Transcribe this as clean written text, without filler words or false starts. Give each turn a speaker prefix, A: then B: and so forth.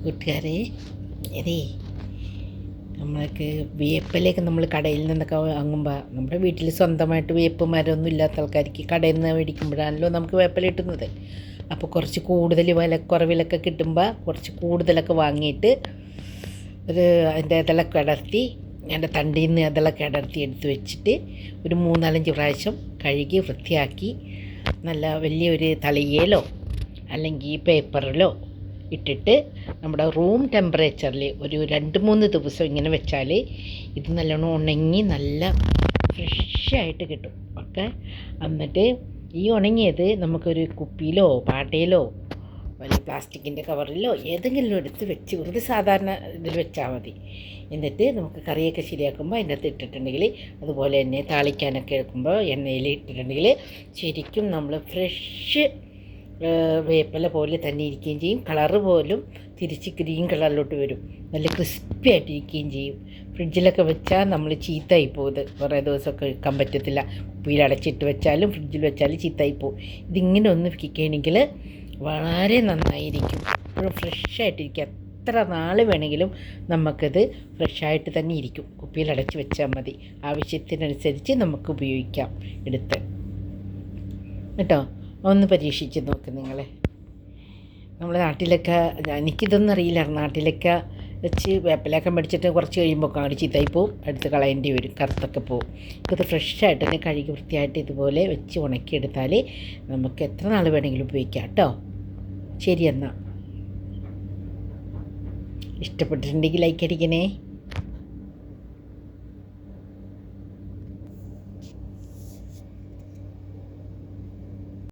A: കൂട്ടുകാരെ, അതേ നമ്മൾക്ക് വേപ്പിലയൊക്കെ നമ്മൾ കടയിൽ നിന്നൊക്കെ വാങ്ങുമ്പോൾ നമ്മുടെ വീട്ടിൽ സ്വന്തമായിട്ട് വേപ്പ് മരമൊന്നും ഇല്ലാത്ത ആൾക്കാർക്ക് കടയിൽ നിന്ന് മേടിക്കുമ്പോഴാണല്ലോ നമുക്ക് വേപ്പില കിട്ടുന്നത്. അപ്പോൾ കുറച്ച് കൂടുതൽ വിലക്കുറവിലൊക്കെ കിട്ടുമ്പോൾ കുറച്ച് കൂടുതലൊക്കെ വാങ്ങിയിട്ട് അതിൻ്റെ ഇതളൊക്കെ അടർത്തി അതിൻ്റെ തണ്ടിൽ നിന്ന് ഇതളൊക്കെ അടർത്തി എടുത്ത് വെച്ചിട്ട് ഒരു 3-4 പ്രാവശ്യം കഴുകി വൃത്തിയാക്കി നല്ല വലിയൊരു തളികയിലോ അല്ലെങ്കിൽ പേപ്പറിലോ ഇട്ടിട്ട് നമ്മുടെ റൂം ടെമ്പറേച്ചറിൽ ഒരു 2-3 ദിവസം ഇങ്ങനെ വെച്ചാൽ ഇത് നല്ലോണം ഉണങ്ങി നല്ല ഫ്രഷായിട്ട് കിട്ടും. ഓക്കെ, എന്നിട്ട് ഈ ഉണങ്ങിയത് നമുക്കൊരു കുപ്പിയിലോ പാട്ടയിലോ വലിയ പ്ലാസ്റ്റിക്കിൻ്റെ കവറിലോ ഏതെങ്കിലും എടുത്ത് വെച്ച് വെറുതെ സാധാരണ ഇതിൽ വെച്ചാൽ മതി. എന്നിട്ട് നമുക്ക് കറിയൊക്കെ ശരിയാക്കുമ്പോൾ അതിൻ്റെ അകത്ത് ഇട്ടിട്ടുണ്ടെങ്കിൽ, അതുപോലെ തന്നെ താളിക്കാനൊക്കെ എടുക്കുമ്പോൾ എണ്ണയിൽ ഇട്ടിട്ടുണ്ടെങ്കിൽ ശരിക്കും നമ്മൾ ഫ്രഷ് വേപ്പില പോലെ തന്നെ ഇരിക്കുകയും ചെയ്യും. കളറ് പോലും തിരിച്ച് ഗ്രീൻ കളറിലോട്ട് വരും. നല്ല ക്രിസ്പി ആയിട്ടിരിക്കുകയും ചെയ്യും. ഫ്രിഡ്ജിലൊക്കെ വെച്ചാൽ നമ്മൾ ചീത്തയായി പോകുന്നത്, കുറേ ദിവസമൊക്കെ വെക്കാൻ പറ്റത്തില്ല. കുപ്പിയിൽ അടച്ചിട്ട് വെച്ചാലും ഫ്രിഡ്ജിൽ വെച്ചാലും ചീത്തയായി പോകും. ഇതിങ്ങനെ ഒന്ന് വെക്കുകയാണെങ്കിൽ വളരെ നന്നായിരിക്കും. എപ്പോഴും ഫ്രഷായിട്ടിരിക്കും. എത്ര നാൾ വേണമെങ്കിലും നമുക്കത് ഫ്രഷായിട്ട് തന്നെ ഇരിക്കും. കുപ്പിയിൽ അടച്ച് വെച്ചാൽ മതി. ആവശ്യത്തിനനുസരിച്ച് നമുക്ക് ഉപയോഗിക്കാം എടുത്ത് കേട്ടോ. ഒന്ന് പരീക്ഷിച്ച് നോക്ക് നിങ്ങൾ. നമ്മുടെ നാട്ടിലൊക്കെ, എനിക്കിതൊന്നും അറിയില്ല, നാട്ടിലൊക്കെ വെച്ച് വേപ്പിലൊക്കെ മേടിച്ചിട്ട് കുറച്ച് കഴിയുമ്പോൾ കാടി ചീത്തായി പോവും, എടുത്ത് കളയേണ്ടി വരും, കറുത്തൊക്കെ പോവും. ഇത് ഫ്രഷായിട്ട് തന്നെ കഴുകി വൃത്തിയായിട്ട് ഇതുപോലെ വെച്ച് ഉണക്കിയെടുത്താൽ നമുക്ക് എത്ര നാൾ വേണമെങ്കിലും ഉപയോഗിക്കാം കേട്ടോ. ശരി, എന്നാൽ ഇഷ്ടപ്പെട്ടിട്ടുണ്ടെങ്കിൽ ലൈക്ക് അടിക്കണേ.